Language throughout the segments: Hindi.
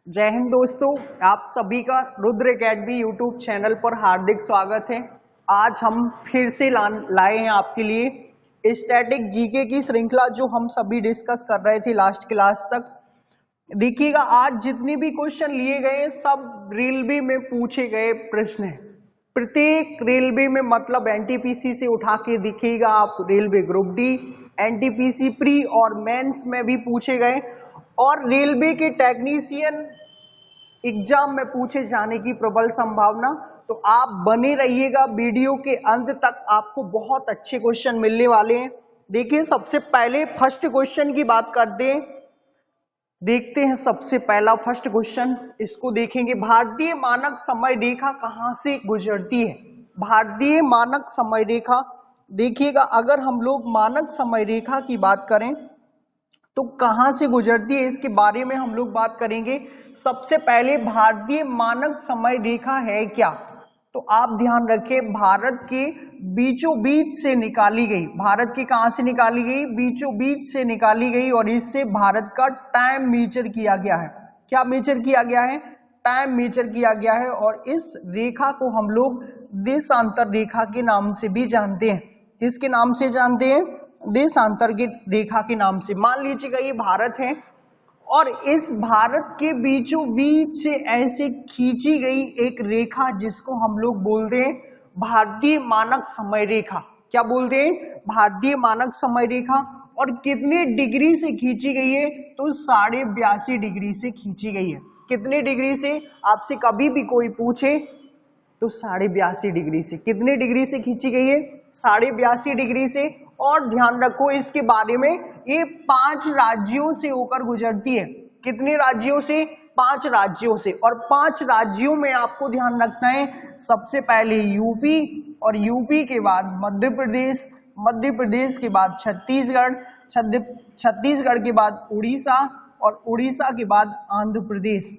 जय हिंद दोस्तों, आप सभी का रुद्र एकेडमी यूट्यूब चैनल पर हार्दिक स्वागत है। आज हम फिर से लाए हैं आपके लिए स्टैटिक जीके की श्रृंखला जो हम सभी डिस्कस कर रहे थे लास्ट क्लास तक। देखिएगा, आज जितने भी क्वेश्चन लिए गए सब रेलवे में पूछे गए प्रश्न हैं। प्रत्येक रेलवे में मतलब एनटीपीसी से उठा के देखिएगा आप, railway group D, NTPC pre और मेंस में भी पूछे गए और रेलवे के टेक्नीशियन एग्जाम में पूछे जाने की प्रबल संभावना। तो आप बने रहिएगा वीडियो के अंत तक, आपको बहुत अच्छे क्वेश्चन मिलने वाले हैं। देखिए, सबसे पहले फर्स्ट क्वेश्चन की बात करते हैं। देखते हैं सबसे पहला फर्स्ट क्वेश्चन, इसको देखेंगे। भारतीय मानक समय रेखा कहां से गुजरती है? भारतीय मानक समय रेखा, देखिएगा अगर हम लोग मानक समय रेखा की बात करें तो कहां से गुजरती है इसके बारे में हम लोग बात करेंगे। सबसे पहले भारतीय मानक समय रेखा है क्या? तो आप ध्यान रखें, भारत के बीचों बीच से निकाली गई। भारत के कहां से निकाली गई? बीचों बीच से निकाली गई और इससे भारत का टाइम मेजर किया गया है। क्या मेजर किया गया है? टाइम मेजर किया गया है। और इस रेखा को हम लोग देशांतर रेखा के नाम से भी जानते हैं। किसके नाम से जानते हैं? देशांतर की रेखा के नाम से। मान लीजिएगा ये भारत है और इस भारत के बीचों बीच से ऐसे खींची गई एक रेखा जिसको हम लोग बोलते हैं भारतीय मानक समय रेखा। क्या बोलते हैं? भारतीय मानक समय रेखा। और कितने डिग्री से खींची गई है? तो 82.5 डिग्री से खींची गई है। कितने डिग्री से? आपसे कभी भी कोई पूछे तो 82.5 डिग्री से। कितने डिग्री से खींची गई है? 82.5 डिग्री से। और ध्यान रखो इसके बारे में, ये 5 राज्यों से होकर गुजरती है। कितने राज्यों से? 5 राज्यों से। और 5 राज्यों में आपको ध्यान रखना है, सबसे पहले यूपी, और यूपी के बाद मध्य प्रदेश, मध्य प्रदेश के बाद छत्तीसगढ़, छत्तीसगढ़ के बाद उड़ीसा, और उड़ीसा के बाद आंध्र प्रदेश।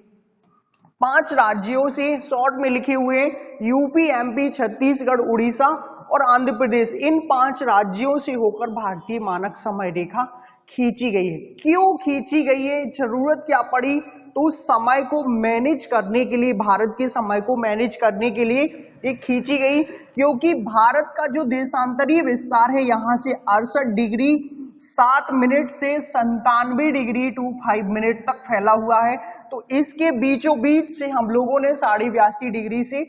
5 राज्यों से शॉर्ट में लिखे हुए यूपी, एमपी, छत्तीसगढ़, उड़ीसा और आंध्र प्रदेश। इन 5 राज्यों से होकर भारतीय मानक समय रेखा खींची गई है। क्यों खींची गई है? जरूरत क्या पड़ी? तो समय को मैनेज करने के लिए, भारत के समय को मैनेज करने के लिए ये खींची गई। क्योंकि भारत का जो देशांतरीय विस्तार है यहाँ से 68 डिग्री 7 मिनट से 97 डिग्री 25 मिनट तक फैला हुआ है। तो इसके बीचों बीच से हम लोगों ने 82.5 डिग्री से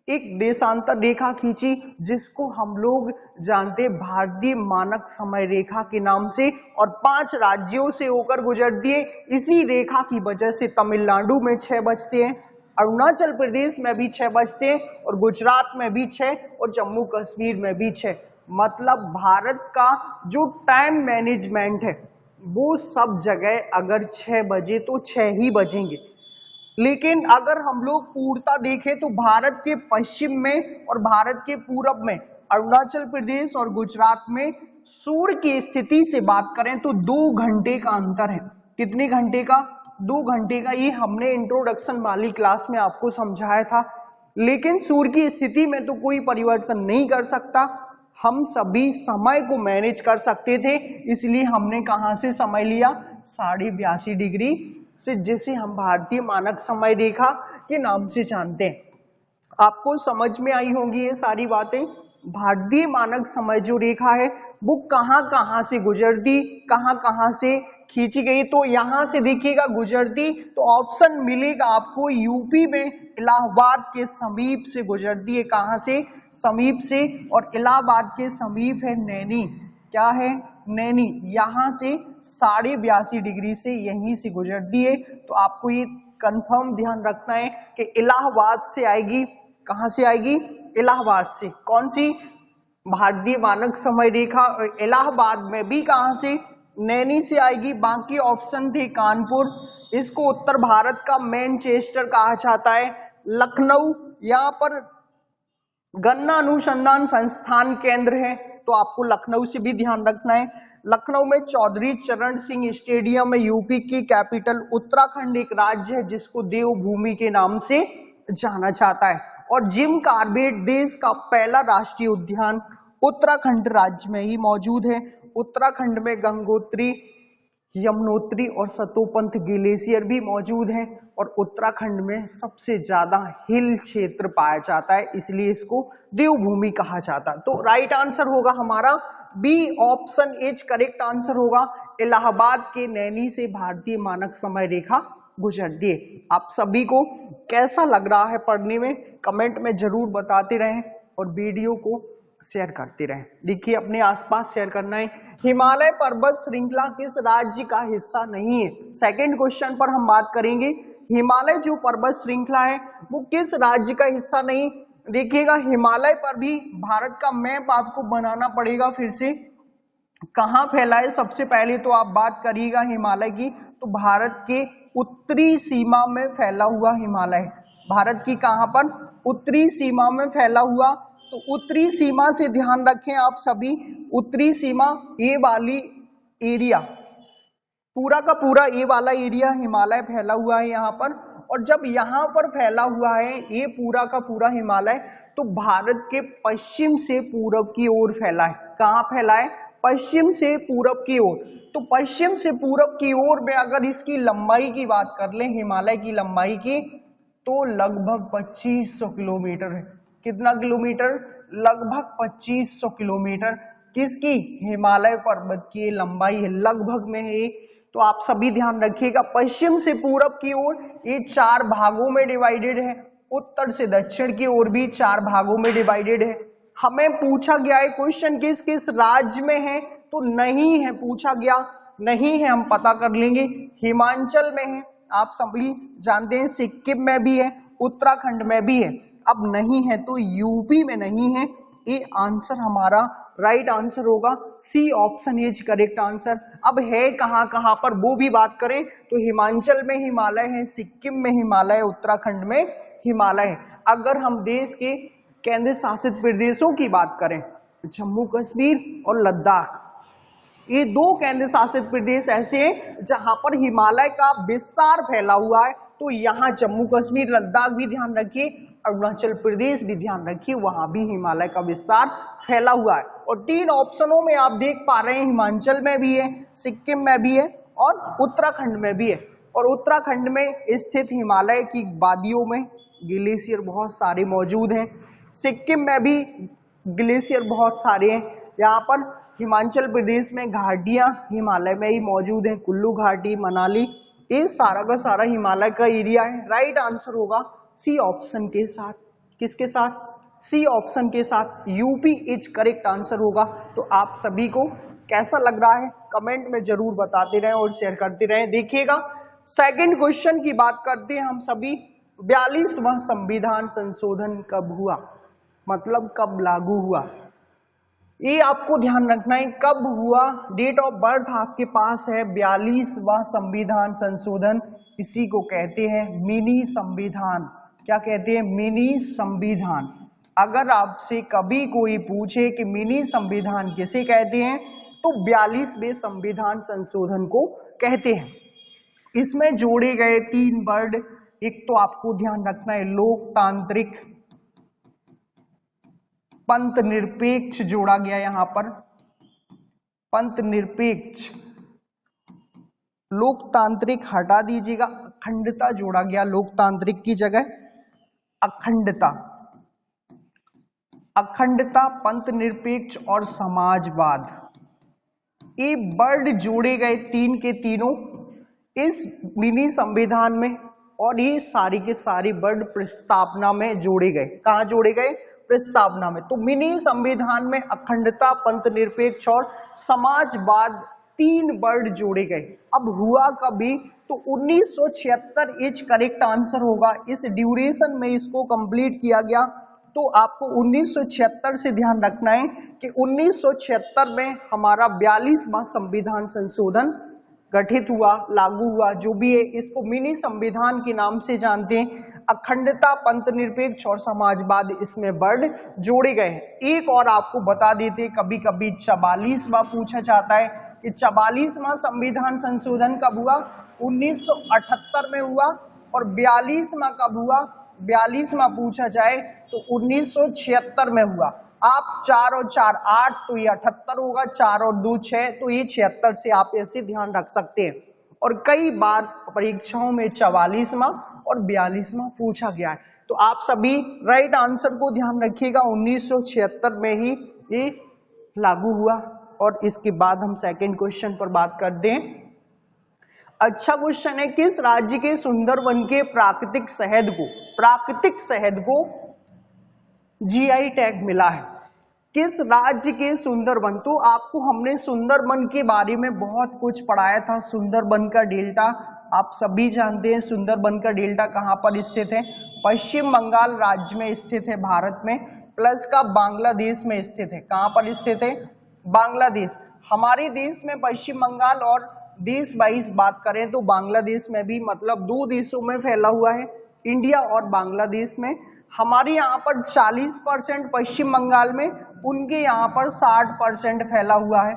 एक देशांतर रेखा खींची जिसको हम लोग जानते भारतीय मानक समय रेखा के नाम से, और 5 राज्यों से होकर गुजरती है। इसी रेखा की वजह से तमिलनाडु में 6 बजते हैं, अरुणाचल प्रदेश में भी 6 बजते हैं, और गुजरात में भी 6, और जम्मू कश्मीर में भी 6। मतलब भारत का जो टाइम मैनेजमेंट है वो सब जगह अगर 6 बजे तो 6 ही बजेंगे। लेकिन अगर हम लोग पूर्णता देखें तो भारत के पश्चिम में और भारत के पूरब में, अरुणाचल प्रदेश और गुजरात में सूर्य की स्थिति से बात करें तो 2 घंटे का अंतर है। कितने घंटे का? 2 घंटे का। ये हमने इंट्रोडक्शन वाली क्लास में आपको समझाया था। लेकिन सूर्य की स्थिति में तो कोई परिवर्तन नहीं कर सकता, हम सभी समय को मैनेज कर सकते थे, इसलिए हमने कहां से समय लिया? 82.5 डिग्री से, जिसे हम भारतीय मानक समय रेखा के नाम से जानते हैं। आपको समझ में आई होंगी ये सारी बातें। भारतीय मानक समय जो रेखा है वो कहां कहां से गुजरती, कहां कहां से खींची गई? तो यहां से देखिएगा गुजरती, तो ऑप्शन मिलेगा आपको यूपी में इलाहाबाद के समीप से गुजरती है। कहां से? समीप से। और इलाहाबाद के समीप है नैनी। क्या है? नैनी। यहां से 82.5 डिग्री से यहीं से गुजरती है। तो आपको ये कंफर्म ध्यान रखना है कि इलाहाबाद से आएगी। कहां से आएगी? इलाहाबाद से। कौन सी? भारतीय मानक समय रेखा इलाहाबाद में भी कहां से? नैनी से आएगी। बाकी ऑप्शन थे कानपुर, इसको उत्तर भारत का मैनचेस्टर कहा जाता है, लखनऊ, यहाँ पर गन्ना अनुसंधान संस्थान केंद्र है, तो आपको लखनऊ से भी ध्यान रखना है। लखनऊ में चौधरी चरण सिंह स्टेडियम है। यूपी की कैपिटल। उत्तराखंड एक राज्य है जिसको देवभूमि के नाम से जाना जाता है। और जिम कॉर्बेट देश का पहला राष्ट्रीय उद्यान उत्तराखंड राज्य में ही मौजूद है। उत्तराखंड में गंगोत्री यमुनोत्री और सतोपंथ ग्लेशियर भी मौजूद हैं और उत्तराखंड में सबसे ज्यादा हिल क्षेत्र पाया जाता है, इसलिए इसको देवभूमि कहा जाता है। तो राइट आंसर होगा हमारा B option is correct answer होगा। इलाहाबाद के नैनी से भारतीय मानक समय रेखा गुजरती है। आप सभी को कैसा लग रहा है पढ़ने में, कमेंट में जरूर बताते रहें और वीडियो को शेयर करते रहें। देखिए अपने आसपास शेयर करना है। हिमालय पर्वत श्रृंखला किस राज्य का हिस्सा नहीं है? सेकंड क्वेश्चन पर हम बात करेंगे। हिमालय जो पर्वत श्रृंखला है वो किस राज्य का हिस्सा नहीं? देखिएगा हिमालय पर भी भारत का मैप आपको बनाना पड़ेगा फिर से। कहाँ फैला है? सबसे पहले तो आप बात करिएगा हिमालय की, तो भारत के उत्तरी सीमा में फैला हुआ हिमालय। भारत की कहाँ पर? उत्तरी सीमा में फैला हुआ। तो उत्तरी सीमा से ध्यान रखें आप सभी, उत्तरी सीमा ये वाली एरिया, पूरा का पूरा ये वाला एरिया हिमालय फैला हुआ है यहाँ पर। और जब यहाँ पर फैला हुआ है ये पूरा का पूरा हिमालय, तो भारत के पश्चिम से पूरब की ओर फैला है। कहाँ फैला है? पश्चिम से पूरब की ओर। तो पश्चिम से पूरब की ओर में अगर इसकी लंबाई की बात कर लें, हिमालय की लंबाई की, तो लगभग 2500 किलोमीटर है। कितना किलोमीटर? लगभग 2500 किलोमीटर किसकी? हिमालय पर्वत की लंबाई है, लगभग में है। तो आप सभी ध्यान रखिएगा पश्चिम से पूरब की ओर ये 4 भागों में डिवाइडेड है, उत्तर से दक्षिण की ओर भी 4 भागों में डिवाइडेड है। हमें पूछा गया है क्वेश्चन किस किस राज्य में है, तो नहीं है पूछा गया, नहीं है हम पता कर लेंगे। हिमाचल में है, आप सभी जानते हैं, सिक्किम में भी है, उत्तराखंड में भी है। अब नहीं है तो यूपी में नहीं है। ये आंसर हमारा राइट आंसर होगा, C option is correct answer. अब है कहाँ कहाँ पर वो भी बात करें तो हिमाचल में हिमालय है, सिक्किम में हिमालय है, उत्तराखंड में हिमालय है। अगर हम देश के केंद्र शासित प्रदेशों की बात करें, जम्मू कश्मीर और लद्दाख, ये 2 केंद्र शासित प्रदेश ऐसे हैं जहां पर हिमालय का विस्तार फैला हुआ है। तो यहाँ जम्मू कश्मीर लद्दाख भी ध्यान रखिए, अरुणाचल प्रदेश भी ध्यान रखिए, वहां भी हिमालय का विस्तार फैला हुआ है। और 3 ऑप्शनों में आप देख पा रहे हैं हिमाचल में भी है, सिक्किम में भी है और उत्तराखंड में भी है। और उत्तराखंड में स्थित हिमालय की वादियों में ग्लेशियर बहुत सारे मौजूद हैं, सिक्किम में भी ग्लेशियर बहुत सारे हैं। यहाँ पर हिमाचल प्रदेश में घाटियां हिमालय में ही मौजूद है, कुल्लू घाटी, मनाली, ये सारा का सारा हिमालय का एरिया है। राइट आंसर होगा सी ऑप्शन के साथ। किसके साथ? सी ऑप्शन के साथ, यूपी इज करेक्ट आंसर होगा। तो आप सभी को कैसा लग रहा है कमेंट में जरूर बताते रहें और शेयर करते रहें। देखिएगा सेकंड क्वेश्चन की बात करते हैं हम सभी। 42वां संविधान संशोधन कब हुआ? मतलब कब लागू हुआ, ये आपको ध्यान रखना है। कब हुआ? डेट ऑफ बर्थ आपके पास है। 42वां संविधान संशोधन, इसी को कहते हैं मिनी संविधान। क्या कहते हैं? मिनी संविधान। अगर आपसे कभी कोई पूछे कि मिनी संविधान किसे कहते हैं, तो 42वें संविधान संशोधन को कहते हैं। इसमें जोड़े गए 3 वर्ड, एक तो आपको ध्यान रखना है लोकतांत्रिक, पंथ निरपेक्ष जोड़ा गया यहाँ पर, पंथ निरपेक्ष, लोकतांत्रिक हटा दीजिएगा, अखंडता जोड़ा गया, लोकतांत्रिक की जगह अखंडता, अखंडता, पंथ निरपेक्ष और समाजवाद, ये वर्ड जोड़े गए 3 के तीनों इस मिनी संविधान में। और ये सारी के सारी वर्ड प्रस्तावना में जोड़े गए। कहाँ जोड़े गए? प्रस्तावना में। तो मिनी संविधान में अखंडता, पंथ निरपेक्ष और समाजवाद 3 वर्ड जोड़े गए। अब हुआ कभी? तो 1976 इज करेक्ट आंसर होगा। इस ड्यूरेशन में इसको कंप्लीट किया गया। तो आपको 1976 से ध्यान रखना है कि 1976 में हमारा 42वां संविधान संशोधन गठित हुआ, लागू हुआ, जो भी है इसको मिनी संविधान के नाम से जानते हैं। अखंडता, पंथ निरपेक्ष और समाजवाद इसमें वर्ड जोड़े गए हैं। एक और आपको बता देते, कभी कभी 44वां पूछा जाता है कि 44वां संविधान संशोधन कब हुआ? 1978 में हुआ। और 42वां कब हुआ? 42वां पूछा जाए तो 1976 में हुआ। आप 4 और 4 8 तो ये 78 होगा, 4 और 2 6 तो ये 76 से आप ऐसे ध्यान रख सकते हैं। और कई बार परीक्षाओं में 44वां और 42वां पूछा गया है। तो आप सभी राइट आंसर को ध्यान रखिएगा, 1976 में ही ये लागू हुआ। और इसके बाद हम सेकंड क्वेश्चन पर बात करते हैं। अच्छा क्वेश्चन है, किस राज्य के सुंदरवन के प्राकृतिक शहद को जीआई टैग मिला है? किस राज्य के सुंदरवन? तो आपको हमने सुंदरवन के बारे में बहुत कुछ पढ़ाया था। सुंदरवन का डेल्टा आप सभी जानते हैं। सुंदरवन का डेल्टा कहां पर स्थित है? पश्चिम बंगाल राज्य में स्थित है भारत में, प्लस का बांग्लादेश में स्थित है। कहां पर स्थित है? बांग्लादेश। हमारे देश में पश्चिम बंगाल और देश वाइज बात करें तो बांग्लादेश में भी, मतलब 2 देशों में फैला हुआ है, इंडिया और बांग्लादेश में। हमारे यहाँ पर 40% पश्चिम बंगाल में, उनके यहाँ पर 60% फैला हुआ है।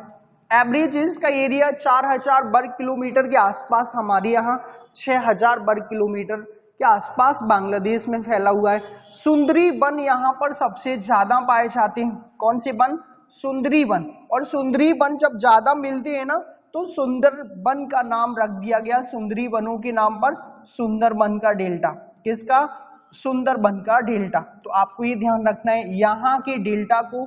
एवरेज इसका एरिया 4000 वर्ग किलोमीटर के आसपास, हमारे यहाँ 6000 वर्ग किलोमीटर के आसपास बांग्लादेश में फैला हुआ है। सुंदरी वन यहाँ पर सबसे ज्यादा पाए जाते हैं। कौन से वन? सुंदरी वन। और सुंदरी वन जब ज्यादा मिलते हैं ना, तो सुंदर वन का नाम रख दिया गया, सुंदरी वनों के नाम पर सुंदरबन का डेल्टा। किसका? सुंदरबन का डेल्टा। तो आपको ये ध्यान रखना है, यहाँ के डेल्टा को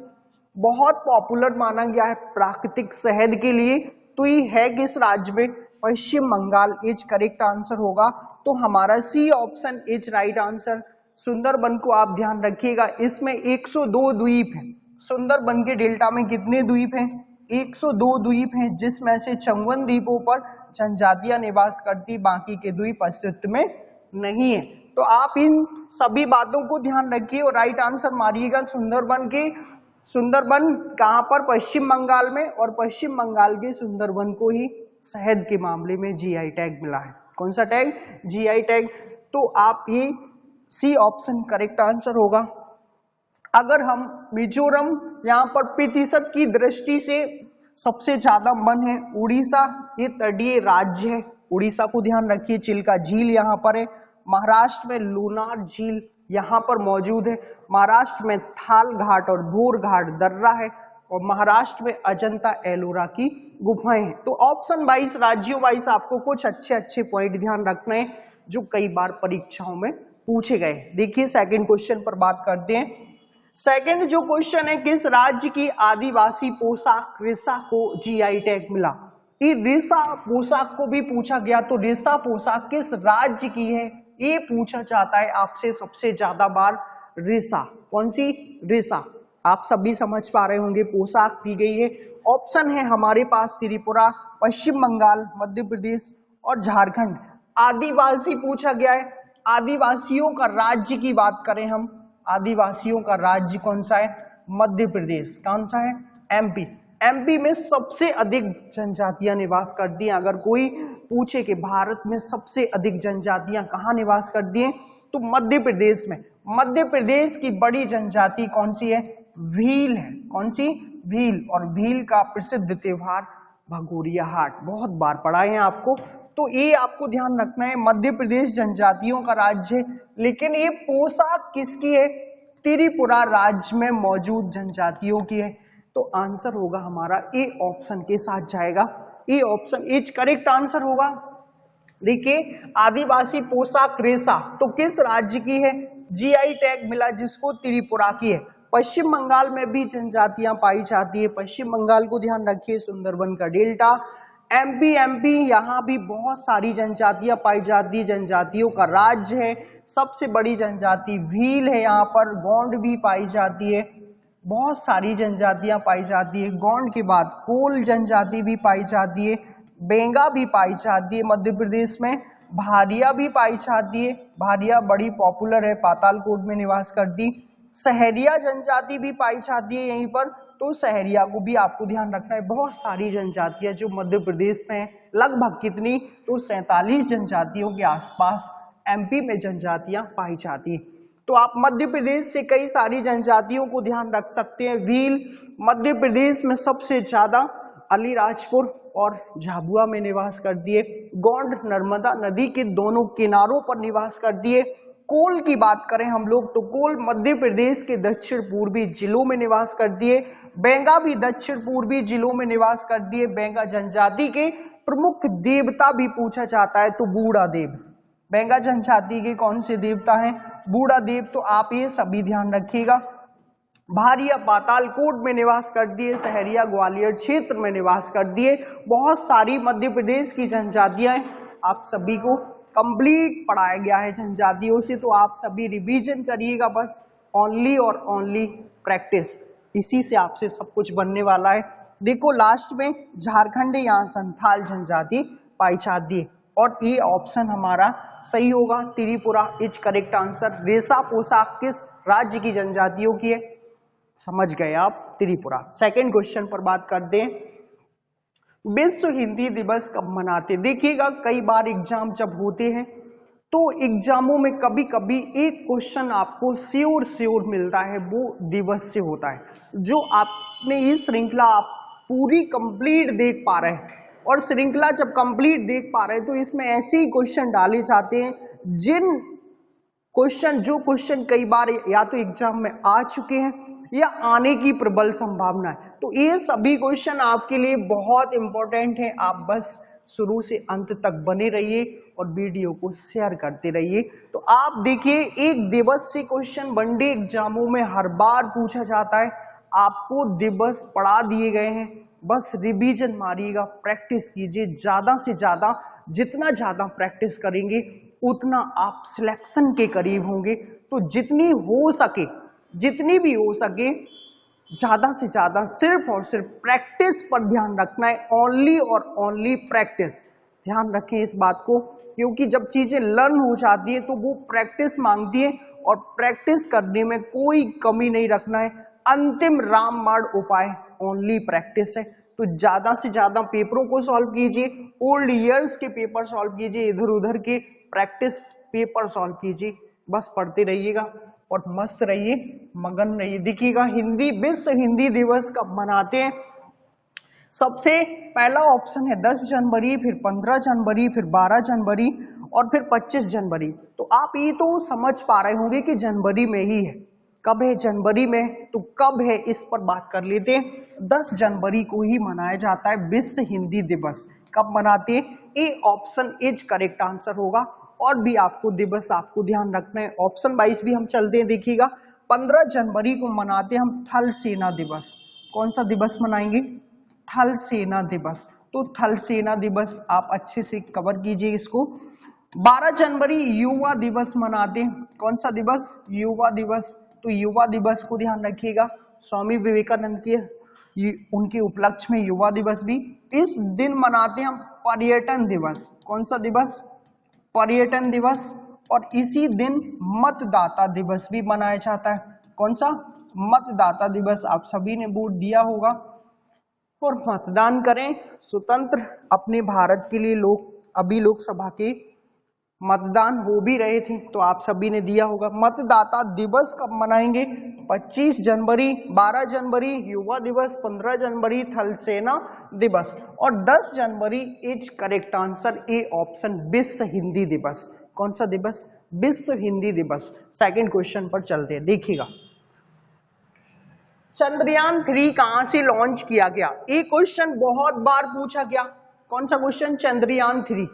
बहुत पॉपुलर माना गया है प्राकृतिक शहद के लिए। तो ये है किस राज्य में? Paschim Bangal is correct answer होगा। तो हमारा C option is right answer. Sundarban को आप ध्यान रखिएगा, इसमें 102 द्वीप है। सुंदरबन के डेल्टा में कितने द्वीप हैं? 102 द्वीप हैं, जिसमें से 54 द्वीपों पर जनजातियां निवास करती, बाकी के द्वीप अस्तित्व में नहीं है। तो आप इन सभी बातों को ध्यान रखिए और राइट आंसर मारिएगा सुंदरबन के। सुंदरबन कहां पर? पश्चिम बंगाल में। और पश्चिम बंगाल के सुंदरबन को ही शहद के मामले में जीआई टैग मिला है। कौन सा टैग? GI tag. तो आप ये सी ऑप्शन करेक्ट आंसर होगा। अगर हम मिजोरम, यहाँ पर प्रतिशत की दृष्टि से सबसे ज्यादा वन है उड़ीसा, ये तटीय राज्य है। उड़ीसा को ध्यान रखिए, चिल्का झील यहाँ पर है। महाराष्ट्र में लूनार झील यहाँ पर मौजूद है। महाराष्ट्र में थाल घाट और बोर घाट दर्रा है। और महाराष्ट्र में अजंता एलोरा की गुफाएं हैं। तो ऑप्शन वाइज, राज्यों वाइज आपको कुछ अच्छे पॉइंट ध्यान रखने हैं जो कई बार परीक्षाओं में पूछे गए। देखिए सेकंड क्वेश्चन पर बात करते हैं। सेकंड जो क्वेश्चन है, किस राज्य की आदिवासी पोशाक रेशा को जीआई टैग मिला? ये रेशा पोशाक को भी पूछा गया। तो रेशा पोशाक किस राज्य की है, ये पूछा जाता है आपसे सबसे ज्यादा बार। रेशा, कौन सी? रेशा। आप सभी समझ पा रहे होंगे, पोशाक दी गई है। ऑप्शन है हमारे पास त्रिपुरा, पश्चिम बंगाल, मध्य प्रदेश और झारखंड। आदिवासी पूछा गया है। आदिवासियों का राज्य की बात करें हम, आदिवासियों का राज्य कौन सा है? मध्य प्रदेश। कौन सा है? एमपी। एमपी में सबसे अधिक जनजातियां निवास करती हैं। अगर कोई पूछे कि भारत में सबसे अधिक जनजातियां कहाँ निवास करती हैं, तो मध्य प्रदेश में। मध्य प्रदेश की बड़ी जनजाति कौन सी है? भील है। कौन सी? भील। और भील का प्रसिद्ध त्योहार भगोरिया हाट, बहुत बार पढ़ाए हैं आपको। तो ये आपको ध्यान रखना है, मध्य प्रदेश जनजातियों का राज्य है। लेकिन ये पोशाक किसकी है? त्रिपुरा राज्य में मौजूद जनजातियों की है। तो आंसर होगा हमारा ए ऑप्शन के साथ जाएगा। A option is correct answer होगा। देखिए, आदिवासी पोशाक रेशा तो किस राज्य की है? जीआई टैग मिला जिसको? त्रिपुरा की है। पश्चिम बंगाल में भी जनजातियां पाई जाती है। पश्चिम बंगाल को ध्यान रखिए, सुंदरबन का डेल्टा। एमपी यहाँ भी बहुत सारी जनजातियां पाई जाती है, जनजातियों का राज्य है। सबसे बड़ी जनजाति भील है, यहाँ पर गोंड भी पाई जाती है। बहुत सारी जनजातियां पाई जाती है। गोंड के बाद कोल जनजाति भी पाई जाती है, बेंगा भी पाई जाती है मध्य प्रदेश में, भारिया भी पाई जाती है। भारिया बड़ी पॉपुलर है, पातालकोट में निवास करती। सहरिया जनजाति भी पाई जाती है यहीं पर, तो सहरिया को भी आपको ध्यान रखना है। बहुत सारी जनजातियां जो मध्य प्रदेश में है, लगभग कितनी? तो 47 जनजातियों के आसपास एमपी में जनजातियां पाई जाती है। तो आप मध्य प्रदेश से कई सारी जनजातियों को ध्यान रख सकते हैं। भील मध्य प्रदेश में सबसे ज्यादा अलीराजपुर और झाबुआ में निवास करती है। गोंड नर्मदा नदी के दोनों किनारों पर निवास करती है। कोल की बात करें हम लोग तो कोल मध्य प्रदेश के दक्षिण पूर्वी जिलों में निवास करती है। बेंगा भी दक्षिण पूर्वी जिलों में निवास करती है। बेंगा जनजाति के प्रमुख देवता भी पूछा जाता है तो बूढ़ा देव। बेंगा जनजाति के कौन से देवता हैं? बूढ़ा देव। तो आप ये सभी ध्यान रखिएगा। भारिया पातालकोट में निवास कर दिए, सहरिया ग्वालियर क्षेत्र में निवास कर दिए। बहुत सारी मध्य प्रदेश की जनजातियां आप सभी को कंप्लीट पढ़ाया गया है जनजातियों से, तो आप सभी रिवीजन करिएगा। बस ओनली और ओनली प्रैक्टिस, इसी से आपसे सब कुछ बनने वाला है। देखो लास्ट में झारखंड या संथाल जनजाति पाई जाती है और ये ऑप्शन हमारा सही होगा। Tripura is correct answer. रेशा पोशाक किस राज्य की जनजातियों की है? समझ गए आप, त्रिपुरा। सेकंड क्वेश्चन पर बात करते हैं, विश्व हिंदी दिवस कब मनाते? देखिएगा कई बार एग्जाम जब होते हैं तो एग्जामों में कभी कभी एक क्वेश्चन आपको श्योर मिलता है, वो दिवस से होता है। जो आपने ये श्रृंखला आप पूरी कंप्लीट देख पा रहे हैं और श्रृंखला जब कंप्लीट देख पा रहे हैं तो इसमें ऐसे ही क्वेश्चन डाले जाते हैं जो क्वेश्चन कई बार या तो एग्जाम में आ चुके हैं या आने की प्रबल संभावना है। तो ये सभी क्वेश्चन आपके लिए बहुत इंपॉर्टेंट है। आप बस शुरू से अंत तक बने रहिए और वीडियो को शेयर करते रहिए। तो आप देखिए, एक दिवस से क्वेश्चन वनडे एग्जामों में हर बार पूछा जाता है। आपको दिवस पढ़ा दिए गए हैं, बस रिवीजन मारिएगा, प्रैक्टिस कीजिए ज्यादा से ज्यादा। जितना ज्यादा प्रैक्टिस करेंगे उतना आप सिलेक्शन के करीब होंगे। तो जितनी भी हो सके ज्यादा से ज्यादा सिर्फ और सिर्फ प्रैक्टिस पर ध्यान रखना है। ओनली और ओनली प्रैक्टिस। ध्यान रखें इस बात को, क्योंकि जब चीजें लर्न हो जाती है तो वो प्रैक्टिस मांगती है और प्रैक्टिस करने में कोई कमी नहीं रखना है। अंतिम रामबाण उपाय ओनली प्रैक्टिस है। तो ज्यादा से ज्यादा पेपरों को सॉल्व कीजिए, ओल्ड ईयर्स के पेपर सॉल्व कीजिए, इधर उधर के प्रैक्टिस पेपर सॉल्व कीजिए। बस पढ़ते रहिएगा और मस्त रहिए, मगन रहिए। देखिएगा हिंदी विश्व हिंदी दिवस कब मनाते हैं? सबसे पहला ऑप्शन है 10 जनवरी, फिर 15 जनवरी, फिर 12 जनवरी और फिर 25 जनवरी। तो आप ये तो समझ पा रहे होंगे कि जनवरी में ही है। कब है जनवरी में? तो कब है इस पर बात कर लेते हैं। 10 जनवरी को ही मनाया जाता है विश्व हिंदी दिवस। कब मनाते हैं? A option is correct answer होगा। और भी आपको दिवस आपको ध्यान रखना है, ऑप्शन वाइज भी हम चलते हैं। देखिएगा 15 जनवरी को मनाते हैं हम थल सेना दिवस। कौन सा दिवस मनाएंगे? थल सेना दिवस। तो थल सेना दिवस आप अच्छे से कवर कीजिए इसको। 12 जनवरी युवा दिवस मनाते हैं। कौन सा दिवस? युवा दिवस। तो युवा दिवस को ध्यान रखिएगा, स्वामी विवेकानंद के उनके उपलक्ष्य में युवा दिवस भी। इस दिन मनाते हैं हम पर्यटन दिवस। कौन सा दिवस? पर्यटन दिवस। और इसी दिन मतदाता दिवस भी मनाया जाता है। कौन सा? मतदाता दिवस। आप सभी ने वोट दिया होगा और मतदान करें। स्वतंत्र अपने भारत के लिए अभी लोकसभा के मतदान हो भी रहे थे, तो आप सभी ने दिया होगा। मतदाता दिवस कब मनाएंगे? 25 जनवरी, 12 जनवरी युवा दिवस, 15 जनवरी थल सेना दिवस और 10 जनवरी is correct answer. A option विश्व हिंदी दिवस। कौन सा दिवस? विश्व हिंदी दिवस। सेकंड क्वेश्चन पर चलते हैं। देखिएगा चंद्रयान 3 कहां से लॉन्च किया गया? एक क्वेश्चन बहुत बार पूछा गया। कौन सा क्वेश्चन? चंद्रयान 3।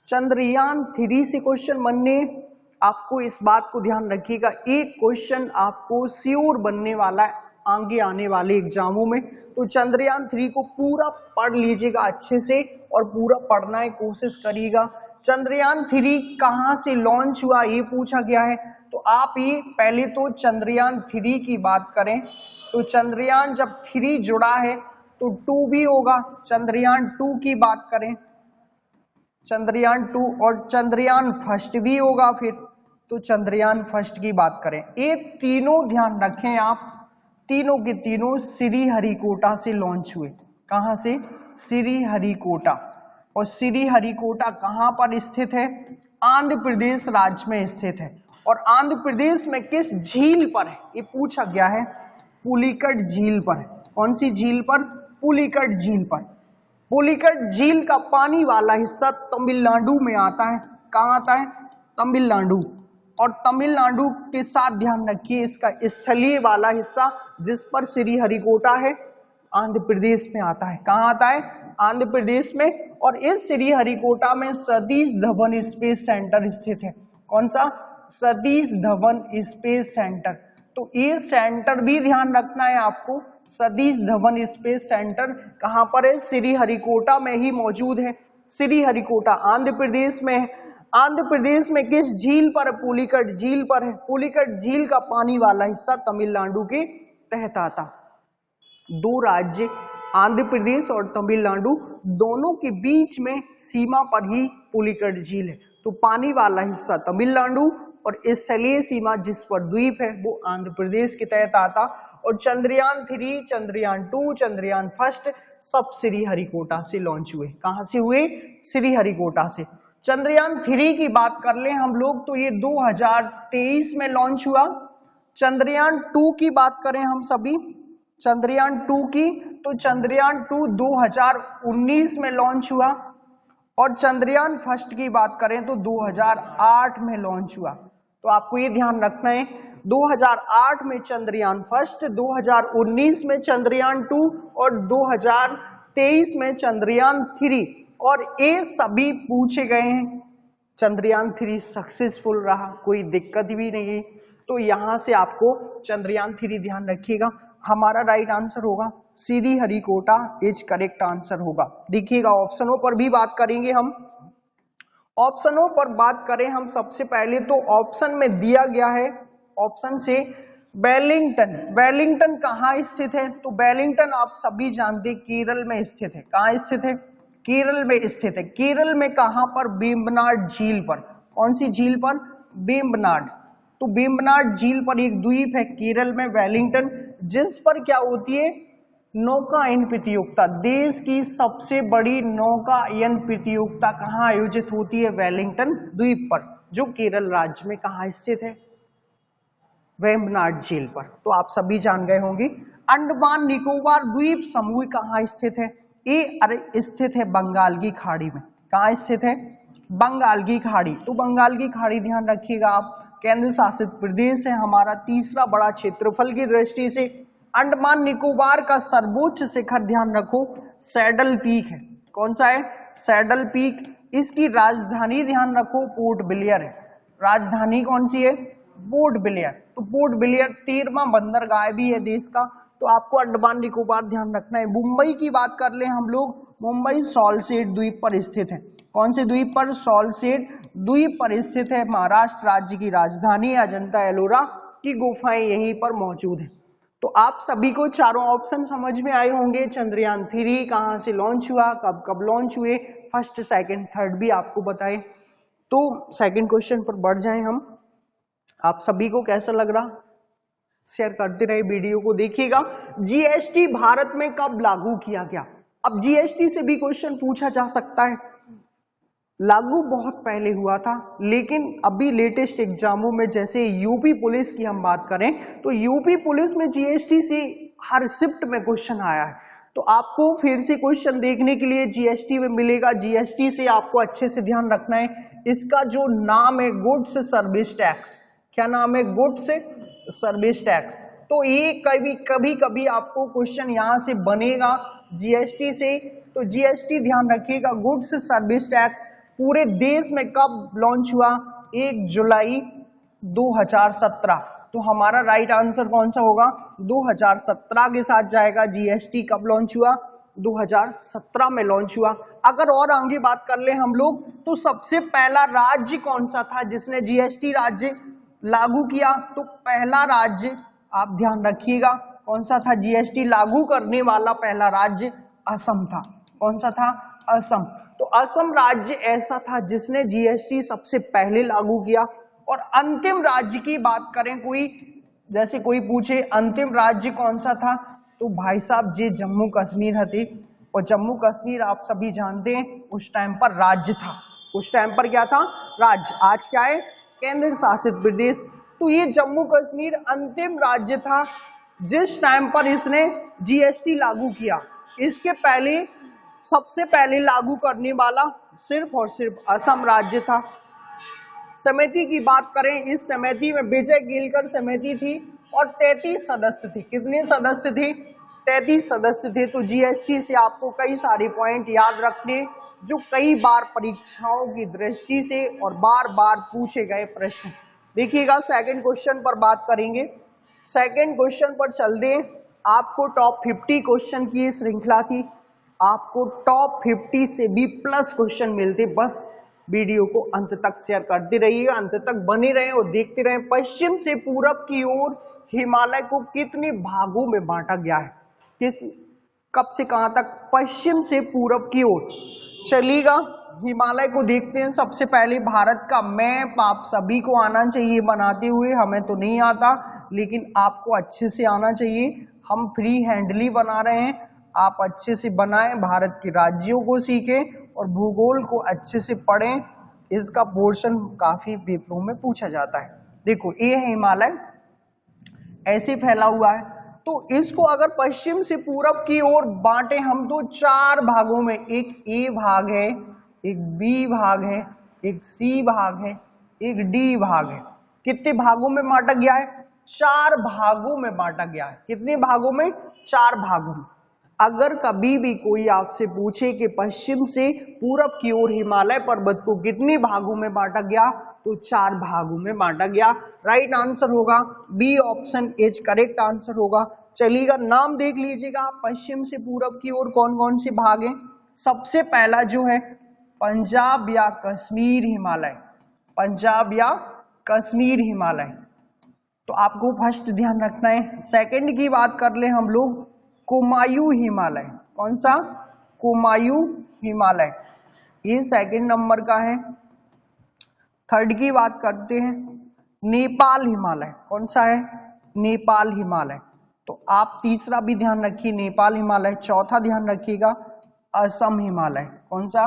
चंद्रयान 3 से क्वेश्चन बनने, आपको इस बात को ध्यान रखिएगा, एक क्वेश्चन आपको श्योर बनने वाला है आगे आने वाले एग्जामों में। तो चंद्रयान 3 को पूरा पढ़ लीजिएगा अच्छे से और पूरा पढ़ना है, कोशिश करिएगा। चंद्रयान 3 कहां से लॉन्च हुआ ये पूछा गया है। तो आप ये पहले तो चंद्रयान 3 की बात करें तो चंद्रयान जब 3 जुड़ा है तो 2 भी होगा। चंद्रयान 2 की बात करें, चंद्रयान 2 और चंद्रयान फर्स्ट भी होगा फिर, तो चंद्रयान फर्स्ट की बात करें। ये तीनों ध्यान रखें आप, तीनों के तीनों श्रीहरिकोटा से लॉन्च हुए। कहां से? श्रीहरिकोटा। और श्रीहरिकोटा कहां पर स्थित है? आंध्र प्रदेश राज्य में स्थित है। और आंध्र प्रदेश में किस झील पर है ये पूछा गया है? पुलिकट झील पर। कौन सी झील पर? पुलिकट झील पर। पुलिकट झील का पानी वाला हिस्सा तमिलनाडु में आता है। कहाँ आता है? तमिलनाडु। और तमिलनाडु के साथ ध्यान रखिए इसका स्थलीय वाला हिस्सा जिस पर श्रीहरिकोटा है आंध्र प्रदेश में आता है। कहाँ आता है? आंध्र प्रदेश में। और इस श्रीहरिकोटा में सतीश धवन स्पेस सेंटर स्थित है। कौन सा? Satish Dhawan space centre. तो ये सेंटर भी ध्यान रखना है आपको। सतीश धवन स्पेस सेंटर कहां पर है? श्रीहरिकोटा में ही मौजूद है। श्रीहरिकोटा आंध्र प्रदेश में है। आंध्र प्रदेश में किस झील पर? पुलिकट झील पर है। पुलिकट झील का पानी वाला हिस्सा तमिलनाडु के तहत आता। दो राज्य आंध्र प्रदेश और तमिलनाडु दोनों के बीच में सीमा पर ही पुलिकट झील है। तो पानी वाला हिस्सा तमिलनाडु और स्थलीय सीमा जिस पर द्वीप है वो आंध्र प्रदेश के तहत आता। और चंद्रयान 3, चंद्रयान 2, चंद्रयान फर्स्ट सब श्रीहरिकोटा से लॉन्च हुए। कहां से हुए? श्रीहरिकोटा से। चंद्रयान 3 की बात कर लें हम लोग तो ये 2023 में लॉन्च हुआ। चंद्रयान 2 की बात करें हम सभी, चंद्रयान 2 की, तो चंद्रयान 2 2019 में लॉन्च हुआ। और चंद्रयान फर्स्ट की बात करें तो 2008 में लॉन्च हुआ। तो आपको ये ध्यान रखना है 2008 में चंद्रयान फर्स्ट, 2019 में चंद्रयान 2 और 2023 में चंद्रयान 3। और ये सभी पूछे गए हैं। चंद्रयान 3 सक्सेसफुल रहा, कोई दिक्कत भी नहीं। तो यहां से आपको चंद्रयान 3 ध्यान रखिएगा। हमारा राइट आंसर होगा श्रीहरिकोटा इज करेक्ट आंसर होगा। देखिएगा ऑप्शनों पर भी बात करेंगे हम। ऑप्शनों पर बात करें हम सबसे पहले तो ऑप्शन में दिया गया है, ऑप्शन से वेलिंगटन। वेलिंगटन कहाँ स्थित है? तो वेलिंगटन आप सभी जानते केरल में स्थित है। कहाँ स्थित है? केरल में स्थित है। केरल में कहां पर? वेम्बनाड झील पर। कौन सी झील पर? वेम्बनाड। तो वेम्बनाड झील पर एक द्वीप है केरल में वेलिंगटन, जिस पर क्या होती है? नौकायन प्रतियोगिता। देश की सबसे बड़ी नौकायन प्रतियोगिता कहाँ आयोजित होती है? वेलिंगटन द्वीप पर, जो केरल राज्य में कहाँ स्थित है? वेम्बनाड झील पर। तो आप सभी जान गए होंगे। अंडमान निकोबार द्वीप समूह कहाँ स्थित है? ये स्थित है बंगाल की खाड़ी में। कहाँ स्थित है? बंगाल की खाड़ी। तो बंगाल की खाड़ी ध्यान रखिएगा आप, केंद्र शासित प्रदेश है हमारा, तीसरा बड़ा क्षेत्रफल की दृष्टि से। अंडमान निकोबार का सर्वोच्च शिखर ध्यान रखो सैडल पीक है। कौन सा है? Saddle peak. इसकी राजधानी ध्यान रखो पोर्ट ब्लेयर है। राजधानी कौन सी है? Port Blair. तो पोर्ट ब्लेयर 13वां बंदरगाह भी है देश का। तो आपको अंडमान निकोबार ध्यान रखना है। मुंबई की बात कर ले हम लोग, मुंबई सॉल्सेट द्वीप पर स्थित है। कौन से द्वीप पर? सॉल्सेट द्वीप पर स्थित है। महाराष्ट्र राज्य की राजधानी है। अजंता एलोरा की गुफाएं यहीं पर मौजूद है। तो आप सभी को चारों ऑप्शन समझ में आए होंगे। चंद्रयान 3 कहां से लॉन्च हुआ, कब कब लॉन्च हुए, फर्स्ट सेकंड थर्ड भी आपको बताए। तो सेकंड क्वेश्चन पर बढ़ जाएं हम। आप सभी को कैसा लग रहा? शेयर करते रहे वीडियो को। देखिएगा जीएसटी भारत में कब लागू किया गया? अब जीएसटी से भी क्वेश्चन पूछा जा सकता है। लागू बहुत पहले हुआ था, लेकिन अभी लेटेस्ट एग्जामों में जैसे यूपी पुलिस की हम बात करें तो यूपी पुलिस में जीएसटी से हर शिफ्ट में क्वेश्चन आया है। तो आपको फिर से क्वेश्चन देखने के लिए जीएसटी में मिलेगा। जीएसटी से आपको अच्छे से ध्यान रखना है, इसका जो नाम है गुड्स सर्विस टैक्स। क्या नाम है? Goods service tax. तो ये कभी कभी आपको क्वेश्चन यहां से बनेगा जीएसटी से। तो जीएसटी ध्यान रखिएगा, गुड्स सर्विस टैक्स पूरे देश में कब लॉन्च हुआ? 1 जुलाई 2017। तो हमारा राइट आंसर कौन सा होगा? 2017 के साथ जाएगा। जीएसटी कब लॉन्च हुआ? 2017 में लॉन्च हुआ। अगर और आगे बात कर ले हम लोग तो सबसे पहला राज्य कौन सा था जिसने जीएसटी राज्य लागू किया? तो पहला राज्य आप ध्यान रखिएगा कौन सा था? जीएसटी लागू करने वाला पहला राज्य असम था। कौन सा था? असम। तो असम राज्य ऐसा था जिसने जीएसटी सबसे पहले लागू किया। और अंतिम राज्य की बात करें, कोई जैसे कोई पूछे अंतिम राज्य कौन सा था, तो भाई साहब ये जम्मू कश्मीर हती। और जम्मू कश्मीर आप सभी जानते हैं उस टाइम पर राज्य था। उस टाइम पर क्या था? राज्य। आज क्या है? केंद्र शासित प्रदेश। तो ये जम्मू कश्मीर अंतिम राज्य था जिस टाइम पर इसने जीएसटी लागू किया। इसके पहले सबसे पहले लागू करने वाला सिर्फ और सिर्फ असम राज्य था। समिति की बात करें, इस समिति में विजय गिलकर समिति थी और 33 सदस्य थे। कितने सदस्य थे? 33 सदस्य थे। तो जीएसटी से आपको कई सारे पॉइंट याद रखने जो कई बार परीक्षाओं की दृष्टि से और बार बार पूछे गए प्रश्न। देखिएगा सेकंड क्वेश्चन पर बात करेंगे। सेकंड क्वेश्चन पर चलते हैं। आपको टॉप 50 क्वेश्चन की श्रृंखला थी, आपको टॉप 50 से भी प्लस क्वेश्चन मिलते। बस वीडियो को अंत तक शेयर करते रहिए, अंत तक बने रहें और देखते रहें। पश्चिम से पूरब की ओर हिमालय को कितने भागों में बांटा गया है? कब से कहां तक? पश्चिम से पूरब की ओर। चलिएगा हिमालय को देखते हैं। सबसे पहले भारत का मैप आप सभी को आना चाहिए बनाते हुए। हमें तो नहीं आता, लेकिन आपको अच्छे से आना चाहिए। हम फ्री हैंडली बना रहे हैं, आप अच्छे से बनाएं, भारत के राज्यों को सीखें और भूगोल को अच्छे से पढ़ें। इसका पोर्शन काफी पेपरों में पूछा जाता है। देखो ये है हिमालय, ऐसे फैला हुआ है। तो इसको अगर पश्चिम से पूरब की ओर बांटे हम तो 4 भागों में, एक ए भाग है, एक बी भाग है, एक सी भाग है, एक डी भाग है। कितने भागों में बांटा गया है? 4 भागों में बांटा गया है। कितने भागों में? 4 भागों में। अगर कभी भी कोई आपसे पूछे कि पश्चिम से पूरब की ओर हिमालय पर्वत को कितने भागों में बांटा गया, तो 4 भागों में बांटा गया। राइट आंसर होगा B option is correct answer होगा। चलिएगा नाम देख लीजिएगा, पश्चिम से पूरब की ओर कौन कौन से भाग हैं। सबसे पहला जो है पंजाब या कश्मीर हिमालय, पंजाब या कश्मीर हिमालय, तो आपको फर्स्ट ध्यान रखना है। सेकंड की बात कर ले हम लोग, कुमायूं हिमालय। कौन सा? कुमायूं हिमालय, ये सेकंड नंबर का है। थर्ड की बात करते हैं, नेपाल हिमालय। कौन सा है? नेपाल हिमालय, तो आप तीसरा भी ध्यान रखिए नेपाल हिमालय। चौथा ध्यान रखिएगा असम हिमालय। कौन सा?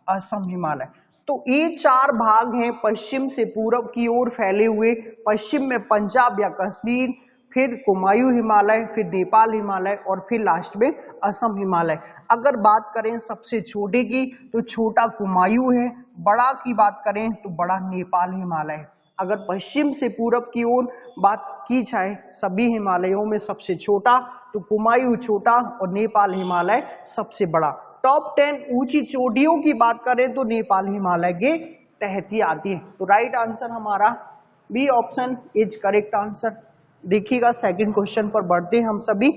असम हिमालय। तो ये 4 भाग हैं पश्चिम से पूरब की ओर फैले हुए। पश्चिम में पंजाब या कश्मीर, फिर कुमायूं हिमालय, फिर नेपाल हिमालय और फिर लास्ट में असम हिमालय। अगर बात करें सबसे छोटे की तो छोटा कुमायूं है, बड़ा की बात करें तो बड़ा नेपाल हिमालय है। अगर पश्चिम से पूरब की ओर बात की जाए सभी हिमालयों में सबसे छोटा तो कुमायूं छोटा और नेपाल हिमालय सबसे बड़ा। टॉप 10 ऊंची चोटियों की बात करें तो नेपाल हिमालय के तहत ही आती है। तो राइट आंसर हमारा B option is correct answer. देखिएगा सेकंड क्वेश्चन पर बढ़ते हैं हम सभी।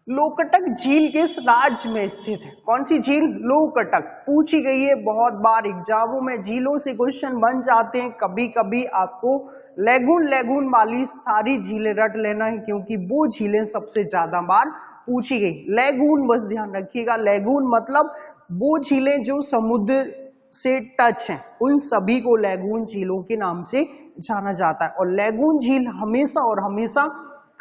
लोकटक झील किस राज्य में स्थित है? कौन सी झील? लोकटक। पूछी गई है बहुत बार एग्जामों में, झीलों से क्वेश्चन बन जाते हैं। कभी कभी आपको लेगून वाली सारी झीलें रट लेना है, क्योंकि वो झीलें सबसे ज्यादा बार पूछी गई। लेगून बस ध्यान रखिएगा, लेगून मतलब वो झीलें जो समुद्र से टच हैं, उन सभी को लेगून झीलों के नाम से जाना जाता है। और लेगून झील हमेशा और हमेशा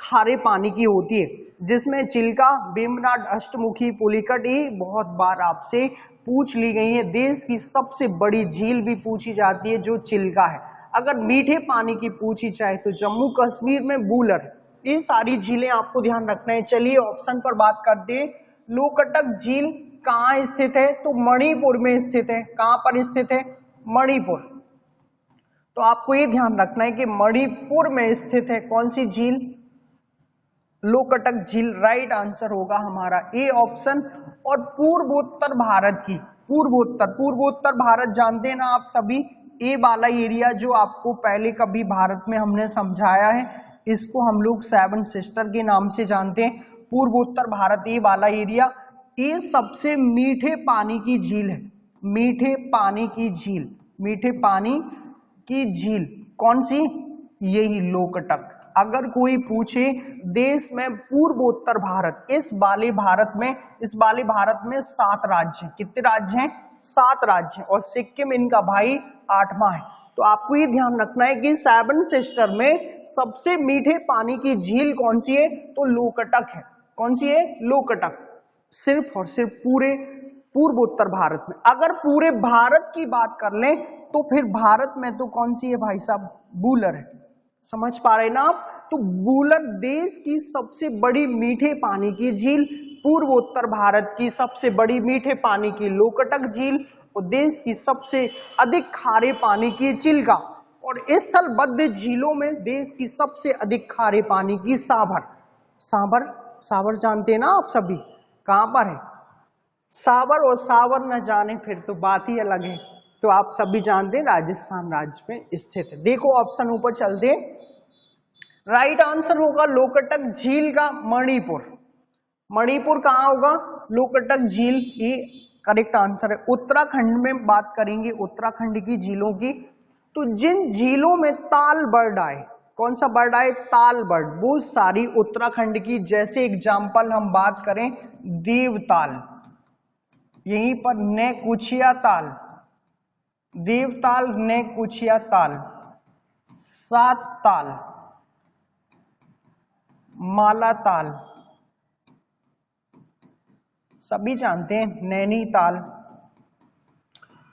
खारे पानी की होती है, जिसमें चिल्का, बेमनाड, अष्टमुखी, पुलिकट ये बहुत बार आपसे पूछ ली गई है। देश की सबसे बड़ी झील भी पूछी जाती है जो चिल्का है। अगर मीठे पानी की पूछी जाए तो जम्मू कश्मीर में बूलर। ये सारी झीलें आपको ध्यान रखना है। चलिए ऑप्शन पर बात करते हैं। लोकटक झील कहाँ स्थित है? तो मणिपुर में स्थित है। कहाँ पर स्थित है? मणिपुर। तो आपको ये ध्यान रखना है कि मणिपुर में स्थित है कौन सी झील? लोकटक झील। राइट आंसर होगा हमारा ए ऑप्शन। और पूर्वोत्तर भारत की, पूर्वोत्तर भारत जानते हैं ना आप सभी, ए वाला एरिया जो आपको पहले कभी भारत में हमने समझाया है, इसको हम लोग 7 सिस्टर के नाम से जानते हैं। पूर्वोत्तर भारत ये वाला एरिया, ये सबसे मीठे पानी की झील है। मीठे पानी की झील, मीठे पानी की झील कौन सी? यही लोकटक। अगर कोई पूछे देश में पूर्वोत्तर भारत, इस वाले भारत में 7 राज्य हैं। कितने राज्य हैं? 7 राज्य हैं। और सिक्किम इनका भाई 8वां है। तो आपको ये ध्यान रखना है कि 7 सिस्टर में सबसे मीठे पानी की झील कौन सी है? तो लोकटक है। कौन सी है? लोकटक। सिर्फ और सिर्फ पूरे पूर्वोत्तर भारत में। अगर पूरे भारत की बात कर लें तो फिर भारत में तो कौन सी है भाई साहब? बूलर है। समझ पा रहे ना आप? तो बूलर देश की सबसे बड़ी मीठे पानी की झील, पूर्वोत्तर भारत की सबसे बड़ी मीठे पानी की लोकटक झील, और देश की सबसे अधिक खारे पानी की चिल्का, और स्थलबद्ध झीलों में देश की सबसे अधिक खारे पानी की सागर। सागर, सागर जानते हैं ना आप सभी, कहां पर है साबर, और सावर न जाने फिर तो बात ही अलग है। तो आप सभी जानते हैं राजस्थान राज्य में स्थित है। देखो ऑप्शन ऊपर चलते हैं, राइट आंसर होगा लोकटक झील का मणिपुर। मणिपुर कहाँ होगा, लोकटक झील, ये करेक्ट आंसर है। उत्तराखंड में बात करेंगे उत्तराखंड की झीलों की, तो जिन झीलों में ताल बर्ड आए, कौन सा बर्ड आए, ताल बर्ड, वो सारी उत्तराखंड की। जैसे एग्जाम्पल हम बात करें देवताल, यहीं पर नेकुचिया ताल, देवताल, नेकुचिया ताल, सात ताल, माला ताल, सभी जानते हैं, नैनीताल,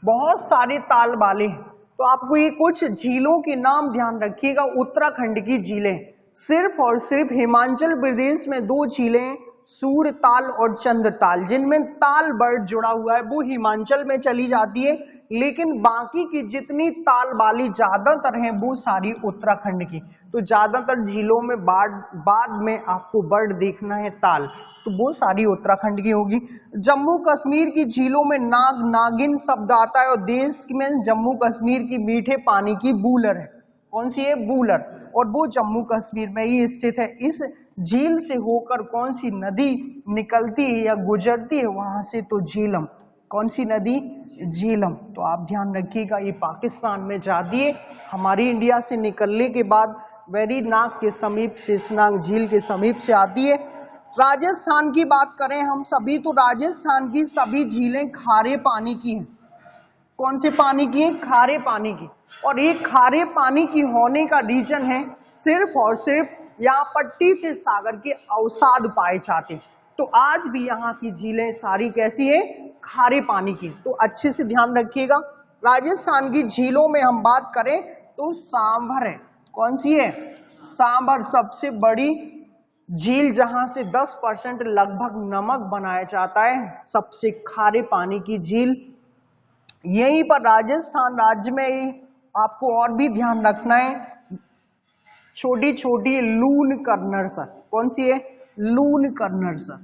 बहुत सारे ताल वाले। तो आपको ये कुछ झीलों के नाम ध्यान रखिएगा। उत्तराखंड की झीलें, सिर्फ और सिर्फ हिमाचल प्रदेश में दो झीलें, सूरताल और चंद्रताल, जिनमें ताल बर्ड जुड़ा हुआ है, वो हिमाचल में चली जाती है। लेकिन बाकी की जितनी ताल वाली ज्यादातर हैं वो सारी उत्तराखंड की। तो ज्यादातर झीलों में बाद में आपको बर्ड देखना है ताल, तो वो सारी उत्तराखंड की होगी। जम्मू कश्मीर की झीलों में नाग, नागिन शब्द आता है, और देश में जम्मू कश्मीर की मीठे पानी की बूलर है, कौन सी है, बूलर, और वो जम्मू कश्मीर में ही स्थित है। इस झील से होकर कौन सी नदी निकलती है या गुजरती है वहां से, तो झीलम, कौन सी नदी, झीलम। तो आप ध्यान रखिएगा, ये पाकिस्तान में जाती है, हमारी इंडिया से निकलने के बाद वेरीनाग के समीप, शेषनाग झील के समीप से आती है। राजस्थान की बात करें हम सभी, तो राजस्थान की सभी झीलें खारे पानी की हैं। कौन से पानी की है, खारे पानी की। और ये खारे पानी की होने का रीजन है सिर्फ और सिर्फ यहाँ पर टीट सागर के अवसाद पाए जाते। तो आज भी यहाँ की झीलें सारी कैसी है, खारे पानी की। तो अच्छे से ध्यान रखिएगा। राजस्थान की झीलों में हम बात करें तो सांभर है, कौन सी है, सांभर, सबसे बड़ी झील जहां से 10% लगभग नमक बनाया जाता है, सबसे खारे पानी की झील यहीं पर राजस्थान राज्य में ही। आपको और भी ध्यान रखना है, छोटी छोटी लून कर्नरसर, कौन सी है, लून कर्नरसर,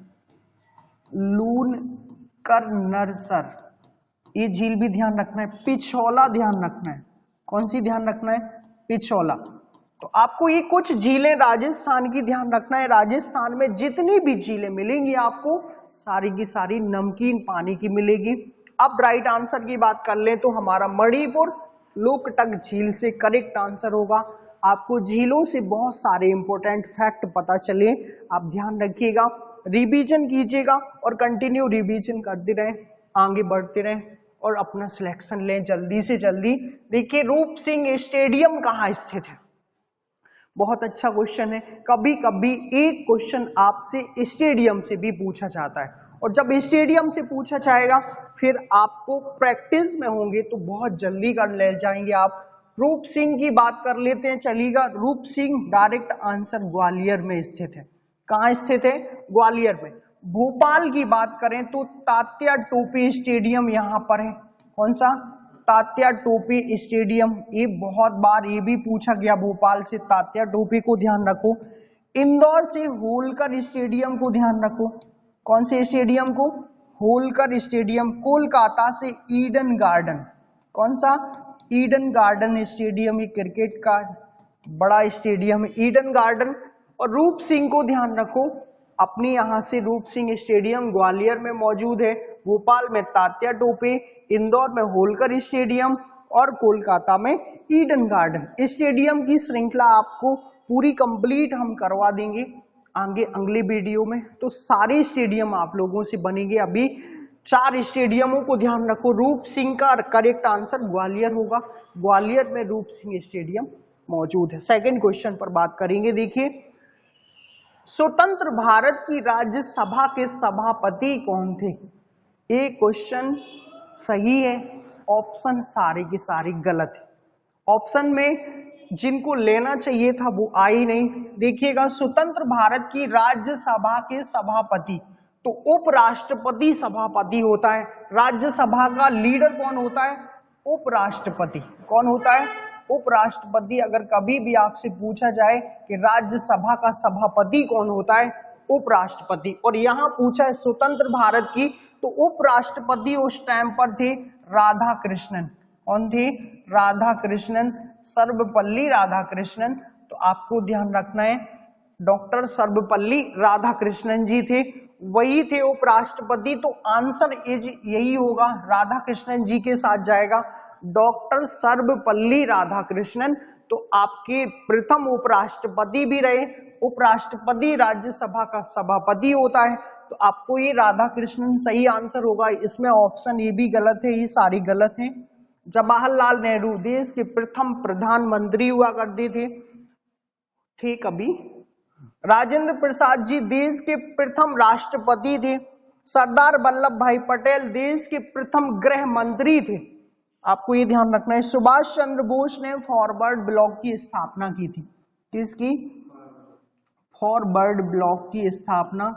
लून कर्नरसर, ये झील भी ध्यान रखना है। पिछोला ध्यान रखना है, कौन सी ध्यान रखना है, पिछोला। तो आपको ये कुछ झीलें राजस्थान की ध्यान रखना है। राजस्थान में जितनी भी झीलें मिलेंगी आपको सारी की सारी नमकीन पानी की मिलेगी। अब राइट आंसर की बात कर लें तो हमारा मणिपुर लोकटक झील से करेक्ट आंसर होगा। आपको झीलों से बहुत सारे इंपॉर्टेंट फैक्ट पता चले, आप ध्यान रखिएगा, रिवीजन कीजिएगा और कंटिन्यू रिवीजन करते रहें, आगे बढ़ते रहें और अपना सिलेक्शन लें जल्दी से जल्दी। देखिए रूप सिंह स्टेडियम कहाँ स्थित है, बहुत अच्छा क्वेश्चन है। कभी कभी एक क्वेश्चन आपसे स्टेडियम से भी पूछा जाता है, और जब स्टेडियम से पूछा जाएगा फिर आपको प्रैक्टिस में होंगे तो बहुत जल्दी कर ले जाएंगे आप। रूप सिंह की बात कर लेते हैं, चलिएगा। रूप सिंह डायरेक्ट आंसर ग्वालियर में स्थित है। कहाँ स्थित है, ग्वालियर में। भोपाल की बात करें तो तात्या टोपे स्टेडियम यहाँ पर है, कौन सा, तात्या टोपे स्टेडियम। ये बहुत बार ये भी पूछा गया भोपाल से, तात्या टोपे को ध्यान रखो। इंदौर से होलकर स्टेडियम को ध्यान रखो, कौन से स्टेडियम को, होलकर स्टेडियम। कोलकाता से ईडन गार्डन, कौन सा, ईडन गार्डन स्टेडियम, ये क्रिकेट का बड़ा स्टेडियम है ईडन गार्डन। और रूप सिंह को ध्यान रखो, अपनी यहाँ से रूप सिंह स्टेडियम ग्वालियर में मौजूद है, भोपाल में तात्या टोपे, इंदौर में होलकर स्टेडियम और कोलकाता में ईडन गार्डन स्टेडियम की श्रृंखला आपको पूरी कंप्लीट हम करवा देंगे आगे अगले वीडियो में। तो सारे स्टेडियम आप लोगों से बनेंगे। अभी 4 स्टेडियमों को ध्यान रखो। रूप सिंह का करेक्ट आंसर ग्वालियर होगा, ग्वालियर में रूप सिंह स्टेडियम मौजूद है। सेकंड क्वेश्चन पर बात करेंगे। देखिए स्वतंत्र भारत की राज्यसभा के सभापति कौन थे। एक क्वेश्चन सही है, ऑप्शन सारे के सारे गलत है। ऑप्शन में जिनको लेना चाहिए था वो आई नहीं। देखिएगा स्वतंत्र भारत की राज्यसभा के सभापति तो उपराष्ट्रपति सभापति होता है। राज्यसभा का लीडर कौन होता है? उपराष्ट्रपति। कौन होता है? उपराष्ट्रपति। अगर कभी भी आपसे पूछा जाए कि राज्यसभा का सभापति कौन होता है? उपराष्ट्रपति। और यहां पूछा है स्वतंत्र भारत की, तो उपराष्ट्रपति उस टाइम पर थे राधा कृष्णन। कौन थे? राधा कृष्णन, सर्वपल्ली राधाकृष्णन। तो आपको ध्यान रखना है डॉक्टर सर्वपल्ली राधाकृष्णन जी थे, वही थे उपराष्ट्रपति। तो आंसर इज यही होगा, राधाकृष्णन जी के साथ जाएगा, डॉक्टर सर्वपल्ली राधाकृष्णन। तो आपके प्रथम उपराष्ट्रपति भी रहे। उपराष्ट्रपति राज्यसभा का सभापति होता है, तो आपको ये राधाकृष्णन सही आंसर होगा। इसमें ऑप्शन ए भी गलत है, ये सारी गलत है। जवाहरलाल नेहरू देश के प्रथम प्रधानमंत्री हुआ करते थे कभी। राजेंद्र प्रसाद जी देश के प्रथम राष्ट्रपति थे। सरदार वल्लभ भाई पटेल देश के प्रथम गृह मंत्री थे। आपको ये ध्यान रखना है। सुभाष चंद्र बोस ने फॉरवर्ड ब्लॉक की स्थापना की थी। किसकी? फॉरवर्ड ब्लॉक की स्थापना,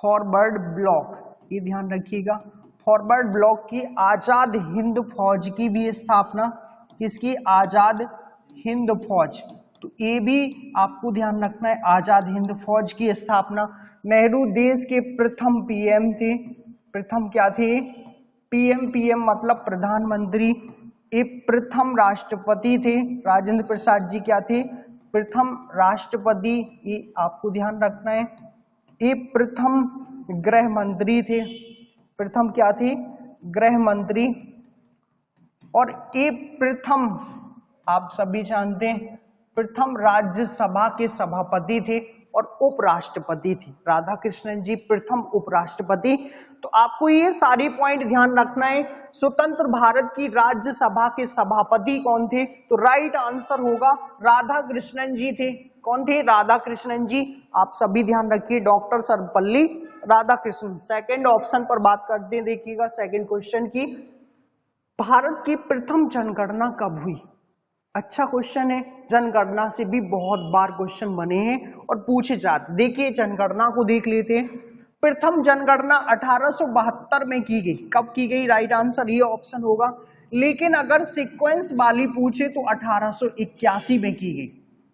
फॉरवर्ड ब्लॉक, ये ध्यान रखिएगा। फॉरवर्ड ब्लॉक की आजाद हिंद फौज की भी स्थापना, किसकी? आजाद हिंद फौज। तो ये भी आपको ध्यान रखना है, आजाद हिंद फौज की स्थापना। नेहरू देश के प्रथम पीएम थे। प्रथम क्या थे? पीएम। पीएम मतलब प्रधानमंत्री। ये प्रथम राष्ट्रपति थे। राजेंद्र प्रसाद जी क्या थे? प्रथम राष्ट्रपति। ये आपको ध्यान रखना है। ये प्रथम गृह मंत्री थे। प्रथम क्या थे? गृह मंत्री। और ये प्रथम, आप सभी जानते हैं, प्रथम राज्यसभा के सभापति थे और उपराष्ट्रपति थे। राधाकृष्णन जी प्रथम उपराष्ट्रपति। तो आपको ये सारी पॉइंट ध्यान रखना है। स्वतंत्र भारत की राज्यसभा के सभापति कौन थे? तो राइट आंसर होगा राधाकृष्णन जी थे। कौन थे? राधाकृष्णन जी। आप सभी ध्यान रखिए, doctor Sarvepalli Radhakrishnan. Second option पर बात करते हैं, देखिएगा सेकंड क्वेश्चन की, भारत की प्रथम जनगणना कब हुई? अच्छा क्वेश्चन है। जनगणना से भी बहुत बार क्वेश्चन बने हैं और पूछे जाते। देखिए जनगणना को देख लेते हैं। प्रथम जनगणना 1872 में की गई। कब की गई? राइट आंसर ये ऑप्शन होगा। लेकिन अगर सीक्वेंस वाली पूछे तो 1881 में की गई।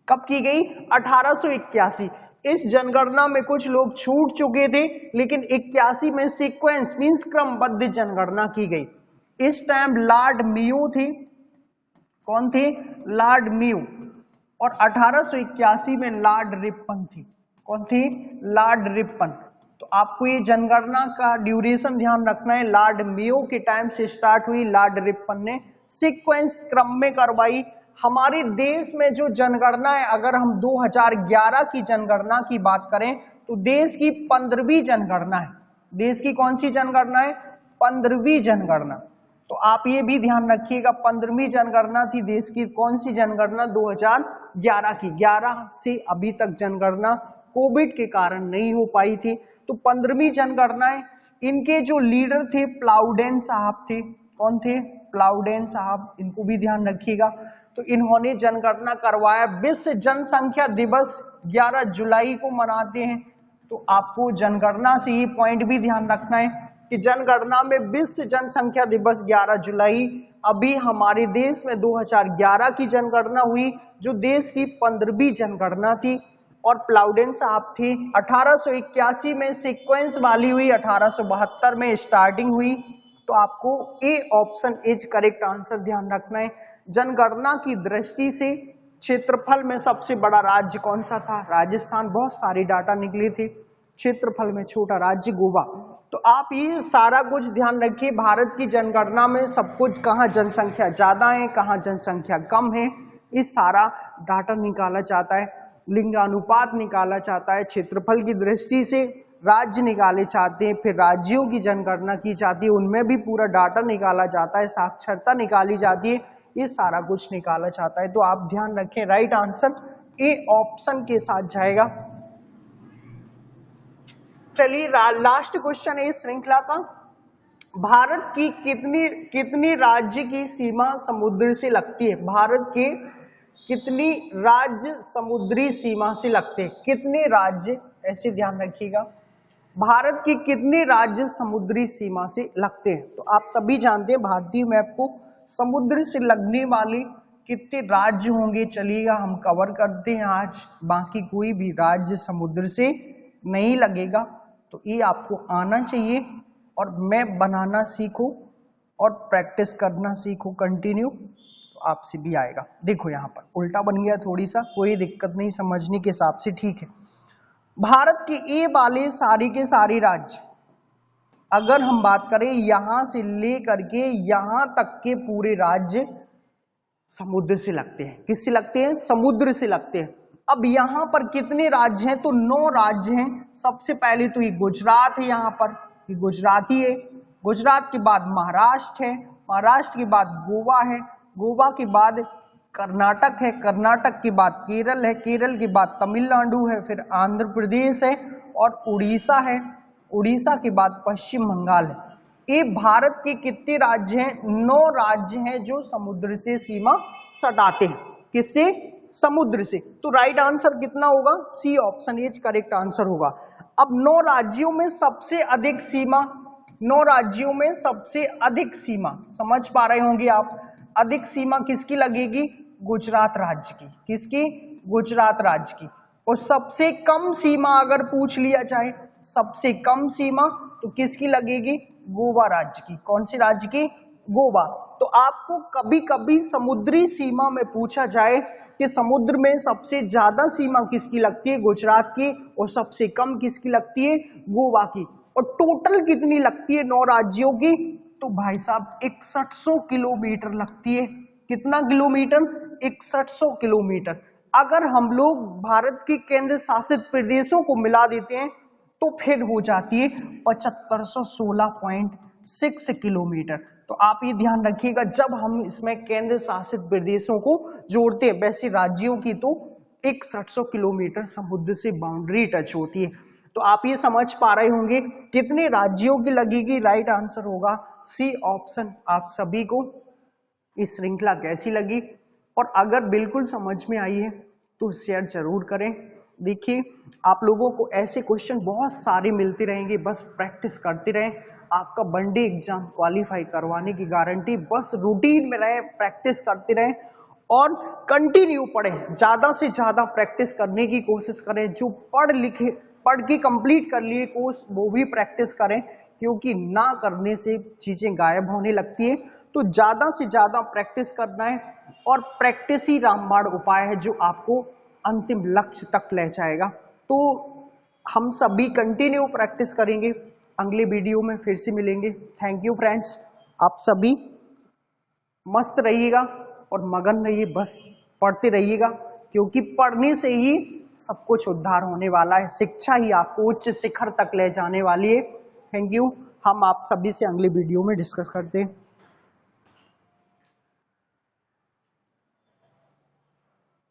कब की गई? 1881। इस जनगणना में कुछ लोग छूट चुके थे, लेकिन 81 में सीक्वेंस मींस क्रमबद्ध जनगणना की गई। इस टाइम लॉर्ड मेयो थे। कौन थे? Lord Mayo. और 1881 में लॉर्ड रिपन थे। कौन थे? Lord Ripon. तो आपको ये जनगणना का ड्यूरेशन ध्यान रखना है। लॉर्ड मेयो के टाइम से स्टार्ट हुई, लॉर्ड रिपन ने सीक्वेंस क्रम में करवाई। हमारे देश में जो जनगणना है, अगर हम 2011 की जनगणना की बात करें तो देश की 15वीं जनगणना है। देश की कौन सी जनगणना है? 15वीं जनगणना। तो आप ये भी ध्यान रखिएगा, 15वीं जनगणना थी देश की। कौन सी जनगणना? 2011 की। 11 से अभी तक जनगणना कोविड के कारण नहीं हो पाई थी। तो 15वीं जनगणना है। इनके जो लीडर थे प्लाउडेन साहब थे। कौन थे? प्लाउडेन साहब। इनको भी ध्यान रखिएगा। तो इन्होंने जनगणना करवाया। विश्व जनसंख्या दिवस 11 जुलाई को मनाते हैं। तो आपको जनगणना से ये पॉइंट भी ध्यान रखना है कि जनगणना में विश्व जनसंख्या दिवस 11 जुलाई। अभी हमारे देश में 2011 की जनगणना हुई, जो देश की 15वीं जनगणना थी। और प्लाउडेन साहब थे। 1881 में सीक्वेंस वाली हुई, 1872 में स्टार्टिंग हुई। तो आपको A option is correct answer ध्यान रखना है। जनगणना की दृष्टि से क्षेत्रफल में सबसे बड़ा राज्य कौन सा था? राजस्थान। बहुत सारे डाटा निकले थे। क्षेत्रफल में छोटा राज्य गोवा। तो आप ये सारा कुछ ध्यान रखिए। भारत की जनगणना में सब कुछ, कहाँ जनसंख्या ज्यादा है, कहाँ जनसंख्या कम है, ये सारा डाटा निकाला जाता है। लिंगानुपात निकाला जाता है। क्षेत्रफल की दृष्टि से राज्य निकाले जाते हैं। फिर राज्यों की जनगणना की जाती है, उनमें भी पूरा डाटा निकाला जाता है। साक्षरता निकाली जाती है। ये सारा कुछ निकाला जाता है। तो आप ध्यान रखें, राइट आंसर ए ऑप्शन के साथ जाएगा। चलिए लास्ट क्वेश्चन है इस श्रृंखला का। भारत की कितनी राज्य की सीमा समुद्र से लगती है? भारत के कितनी राज्य समुद्री सीमा से लगते हैं? कितने राज्य? ऐसे ध्यान रखिएगा। भारत के कितने राज्य समुद्री सीमा से लगते हैं? तो आप सभी जानते हैं भारतीय मैप को समुद्र से लगने वाले कितने राज्य होंगे, चलिएगा हम कवर करते हैं आज। बाकी कोई भी राज्य समुद्र से नहीं लगेगा, तो ये आपको आना चाहिए और मैप बनाना सीखो और प्रैक्टिस करना सीखो कंटिन्यू, तो आपसे भी आएगा। देखो यहाँ पर उल्टा बन गया थोड़ी सा, कोई दिक्कत नहीं, समझने के हिसाब से ठीक है। भारत के ए वाले सारी के सारी राज्य, अगर हम बात करें यहां से लेकर के यहां तक के पूरे राज्य समुद्र से लगते हैं। किससे लगते हैं? समुद्र से लगते हैं। अब यहां पर कितने राज्य हैं? तो 9 राज्य हैं। सबसे पहले तो ये गुजरात है, यहां पर ये गुजराती है। गुजरात के बाद महाराष्ट्र है, महाराष्ट्र के बाद गोवा है, गोवा के बाद कर्नाटक है, कर्नाटक के बाद केरल है, केरल के बाद तमिलनाडु है, फिर आंध्र प्रदेश है और उड़ीसा है, उड़ीसा के बाद पश्चिम बंगाल है। ये भारत के कितने राज्य हैं? 9 राज्य हैं जो समुद्र से सीमा सटाते हैं। किससे? समुद्र से। तो राइट आंसर कितना होगा? C option is correct answer होगा। अब 9 राज्यों में सबसे अधिक सीमा, 9 राज्यों में सबसे अधिक सीमा, समझ पा रहे होंगे आप, अधिक सीमा किसकी लगेगी? गुजरात राज्य की। किसकी? गुजरात राज्य की। और सबसे कम सीमा अगर पूछ लिया जाए, सबसे कम सीमा तो किसकी लगेगी? गोवा राज्य की। कौन सी राज्य की? गोवा। तो आपको कभी कभी समुद्री सीमा में पूछा जाए कि समुद्र में सबसे ज्यादा सीमा किसकी लगती है? गुजरात की। और सबसे कम किसकी लगती है? गोवा की। और टोटल कितनी लगती है 9 राज्यों की? तो भाई साहब 6100 किलोमीटर लगती है। कितना किलोमीटर? 6100 किलोमीटर। अगर हम लोग भारत के केंद्र शासित प्रदेशों को मिला देते हैं तो फिर हो जाती है 7516.6 किलोमीटर। तो आप ये ध्यान रखिएगा जब हम इसमें केंद्र शासित प्रदेशों को जोड़ते हैं, वैसे राज्यों की तो 6100 किलोमीटर समुद्र से बाउंड्री टच होती है। तो आप ये समझ पा रहे होंगे कितने राज्यों की लगेगी। राइट आंसर होगा सी ऑप्शन। आप सभी को इस श्रृंखला कैसी लगी, और अगर बिल्कुल समझ में आई है तो शेयर जरूर करें। देखिए आप लोगों को ऐसे क्वेश्चन बहुत सारे मिलते रहेंगे, बस प्रैक्टिस करते रहें। आपका वनडे एग्जाम क्वालिफाई करवाने की गारंटी, बस रूटीन में रहें, प्रैक्टिस करते रहें और कंटिन्यू पढ़ें। ज़्यादा से ज़्यादा प्रैक्टिस करने की कोशिश करें। जो पढ़ के कंप्लीट कर लिए कोर्स वो भी प्रैक्टिस करें, क्योंकि ना करने से चीज़ें गायब होने लगती है। तो ज़्यादा से ज़्यादा प्रैक्टिस करना है, और प्रैक्टिस ही रामबाण उपाय है जो आपको अंतिम लक्ष्य तक ले जाएगा। तो हम सभी कंटिन्यू प्रैक्टिस करेंगे। अगले वीडियो में फिर से मिलेंगे। Thank you friends. आप सभी मस्त रहिएगा और मगन रहिए, बस पढ़ते रहिएगा, क्योंकि पढ़ने से ही सब कुछ उद्धार होने वाला है। शिक्षा ही आपको उच्च शिखर तक ले जाने वाली है। Thank you. हम आप सभी से अगले वीडियो में डिस्कस करते हैं।